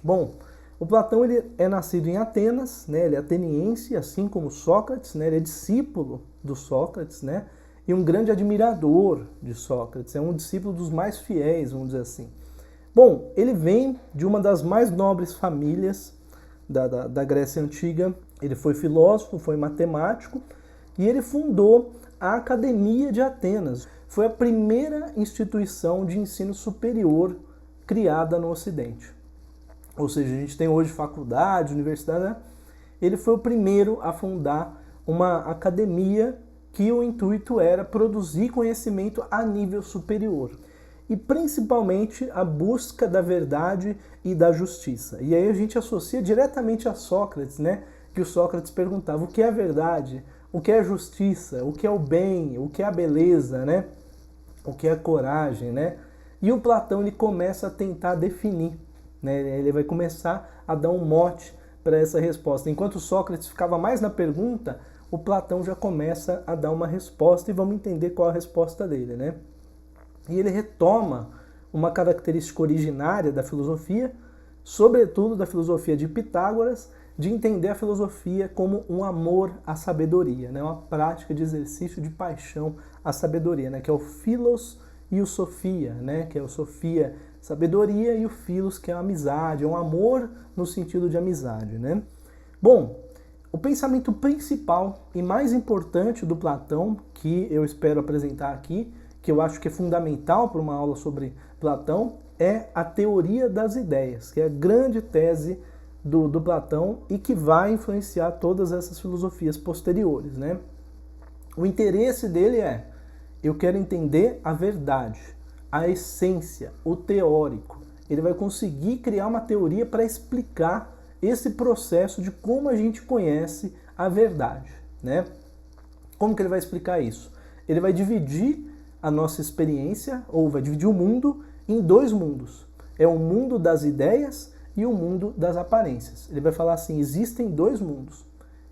Bom, o Platão ele é nascido em Atenas, né? Ele é ateniense, assim como Sócrates, né? Ele é discípulo do Sócrates, né? E um grande admirador de Sócrates, é um discípulo dos mais fiéis, vamos dizer assim. Bom, ele vem de uma das mais nobres famílias da Grécia Antiga. Ele foi filósofo, foi matemático e ele fundou a Academia de Atenas. Foi a primeira instituição de ensino superior criada no Ocidente. Ou seja, a gente tem hoje faculdade, universidade, né? Ele foi o primeiro a fundar uma academia que o intuito era produzir conhecimento a nível superior. E principalmente a busca da verdade e da justiça. E aí a gente associa diretamente a Sócrates, né? Que o Sócrates perguntava o que é a verdade, o que é a justiça, o que é o bem, o que é a beleza, né? O que é a coragem, né? E o Platão ele começa a tentar definir, né? Ele vai começar a dar um mote para essa resposta. Enquanto Sócrates ficava mais na pergunta, o Platão já começa a dar uma resposta e vamos entender qual a resposta dele, né? E ele retoma uma característica originária da filosofia, sobretudo da filosofia de Pitágoras, de entender a filosofia como um amor à sabedoria, né? Uma prática de exercício de paixão à sabedoria, né? Que é o philos e o sophia, né? Que é o sophia, sabedoria, e o philos, que é a amizade, é um amor no sentido de amizade, né? Bom, o pensamento principal e mais importante do Platão, que eu espero apresentar aqui, que eu acho que é fundamental para uma aula sobre Platão, é a teoria das ideias, que é a grande tese do Platão e que vai influenciar todas essas filosofias posteriores, né? O interesse dele é, eu quero entender a verdade, a essência, o teórico. Ele vai conseguir criar uma teoria para explicar esse processo de como a gente conhece a verdade, né? Como que ele vai explicar isso? Ele vai dividir a nossa experiência, ou vai dividir o mundo em dois mundos. É o mundo das ideias e o mundo das aparências. Ele vai falar assim, existem dois mundos.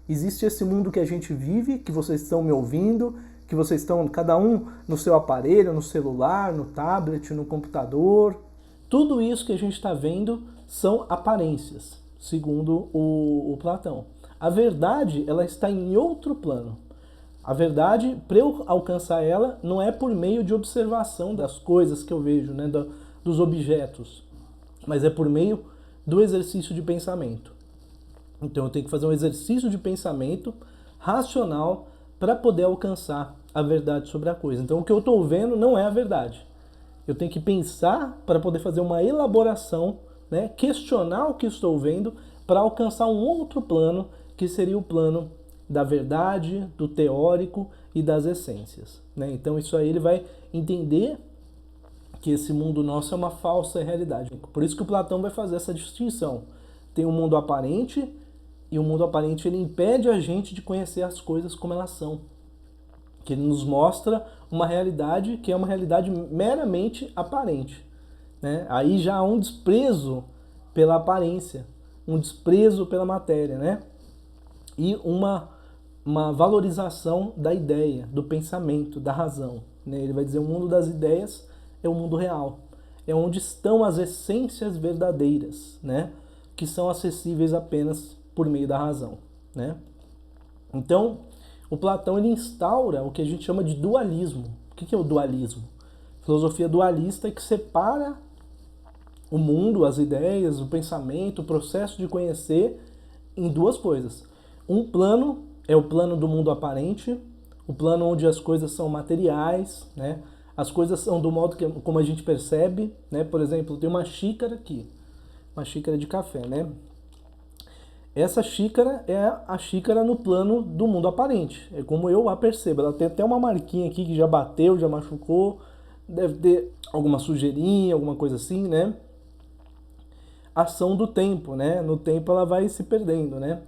Existe esse mundo que a gente vive, que vocês estão me ouvindo, que vocês estão, cada um no seu aparelho, no celular, no tablet, no computador. Tudo isso que a gente está vendo são aparências, segundo o Platão. A verdade, ela está em outro plano. A verdade, para eu alcançar ela, não é por meio de observação das coisas que eu vejo, né, dos objetos, mas é por meio do exercício de pensamento. Então eu tenho que fazer um exercício de pensamento racional para poder alcançar a verdade sobre a coisa. Então o que eu estou vendo não é a verdade. Eu tenho que pensar para poder fazer uma elaboração, né, questionar o que estou vendo para alcançar um outro plano, que seria o plano da verdade, do teórico e das essências, né? Então isso aí ele vai entender que esse mundo nosso é uma falsa realidade. Por isso que o Platão vai fazer essa distinção. Tem o mundo aparente, e o mundo aparente ele impede a gente de conhecer as coisas como elas são. Que ele nos mostra uma realidade que é uma realidade meramente aparente, né? Aí já há um desprezo pela aparência, um desprezo pela matéria, né? E uma valorização da ideia, do pensamento, da razão, né? Ele vai dizer o mundo das ideias é o mundo real, é onde estão as essências verdadeiras, né? Que são acessíveis apenas por meio da razão, né? Então, o Platão ele instaura o que a gente chama de dualismo. O que é o dualismo? Filosofia dualista que separa o mundo, as ideias, o pensamento, o processo de conhecer em duas coisas. Um plano é o plano do mundo aparente, o plano onde as coisas são materiais, né? As coisas são do modo que, como a gente percebe, né? Por exemplo, tem uma xícara aqui, uma xícara de café, né? Essa xícara é a xícara no plano do mundo aparente, é como eu a percebo. Ela tem até uma marquinha aqui que já bateu, já machucou, deve ter alguma sujeirinha, alguma coisa assim, né? Ação do tempo, né? No tempo ela vai se perdendo, né?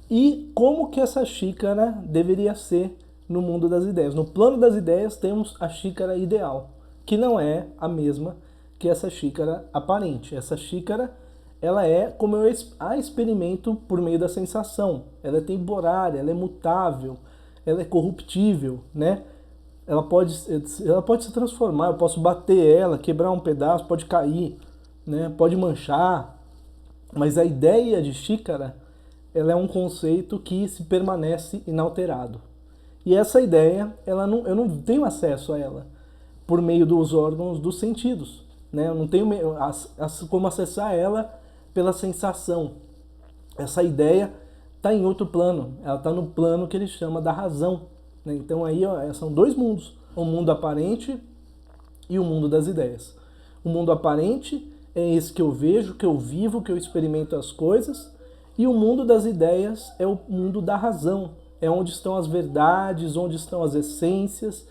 E como que essa xícara deveria ser no mundo das ideias? No plano das ideias temos a xícara ideal, que não é a mesma que essa xícara aparente. Essa xícara, ela é como eu a experimento por meio da sensação. Ela é temporária, ela é mutável, ela é corruptível, né? Ela pode se transformar, eu posso bater ela, quebrar um pedaço, pode cair, né? Pode manchar, mas a ideia de xícara, ela é um conceito que se permanece inalterado. E essa ideia, eu não tenho acesso a ela por meio dos órgãos dos sentidos, né? Eu não tenho como acessar ela pela sensação. Essa ideia está em outro plano, ela está no plano que ele chama da razão, né? Então aí são dois mundos, o mundo aparente e o mundo das ideias. O mundo aparente é esse que eu vejo, que eu vivo, que eu experimento as coisas, e o mundo das ideias é o mundo da razão, é onde estão as verdades, onde estão as essências.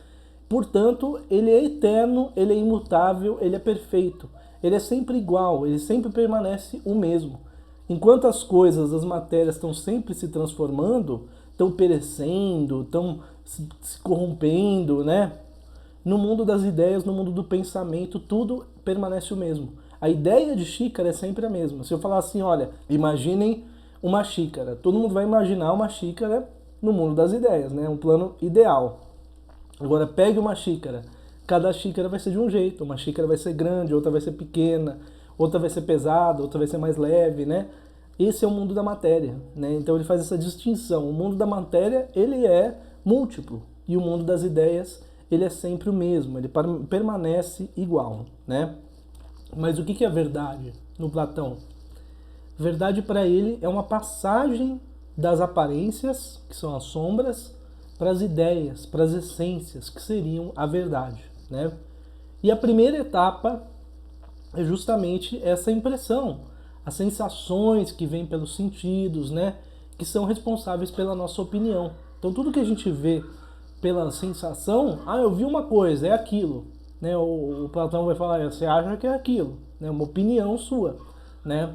Portanto, ele é eterno, ele é imutável, ele é perfeito. Ele é sempre igual, ele sempre permanece o mesmo. Enquanto as coisas, as matérias estão sempre se transformando, estão perecendo, estão se corrompendo, né? No mundo das ideias, no mundo do pensamento, tudo permanece o mesmo. A ideia de xícara é sempre a mesma. Se eu falar assim, olha, imaginem uma xícara. Todo mundo vai imaginar uma xícara no mundo das ideias, né? Um plano ideal. Agora, pegue uma xícara. Cada xícara vai ser de um jeito. Uma xícara vai ser grande, outra vai ser pequena, outra vai ser pesada, outra vai ser mais leve, né? Esse é o mundo da matéria, né? Então ele faz essa distinção. O mundo da matéria, ele é múltiplo. E o mundo das ideias, ele é sempre o mesmo. Ele permanece igual, né? Mas o que é verdade no Platão? Verdade para ele é uma passagem das aparências, que são as sombras, para as ideias, para as essências, que seriam a verdade, né? E a primeira etapa é justamente essa impressão, as sensações que vêm pelos sentidos, né? Que são responsáveis pela nossa opinião. Então tudo que a gente vê pela sensação, eu vi uma coisa, é aquilo, né? O Platão vai falar, você acha que é aquilo, né? Uma opinião sua, né?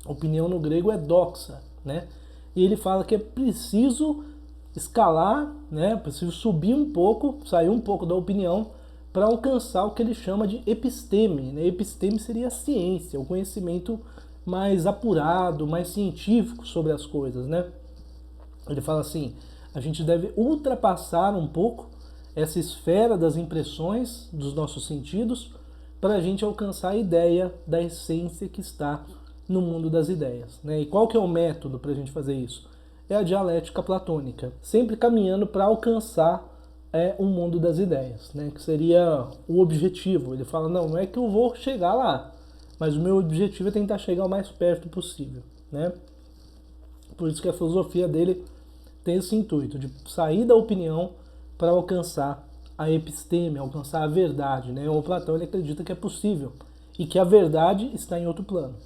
Opinião no grego é doxa, né? E ele fala que é preciso escalar, né? Preciso subir um pouco, sair um pouco da opinião para alcançar o que ele chama de episteme, né? Episteme seria a ciência, o conhecimento mais apurado, mais científico sobre as coisas, né? Ele fala assim, a gente deve ultrapassar um pouco essa esfera das impressões dos nossos sentidos para a gente alcançar a ideia da essência que está no mundo das ideias, né? E qual que é o método para a gente fazer isso? É a dialética platônica, sempre caminhando para alcançar um mundo das ideias, né? Que seria o objetivo. Ele fala, não é que eu vou chegar lá, mas o meu objetivo é tentar chegar o mais perto possível, né? Por isso que a filosofia dele tem esse intuito, de sair da opinião para alcançar a episteme, alcançar a verdade, né? O Platão ele acredita que é possível e que a verdade está em outro plano.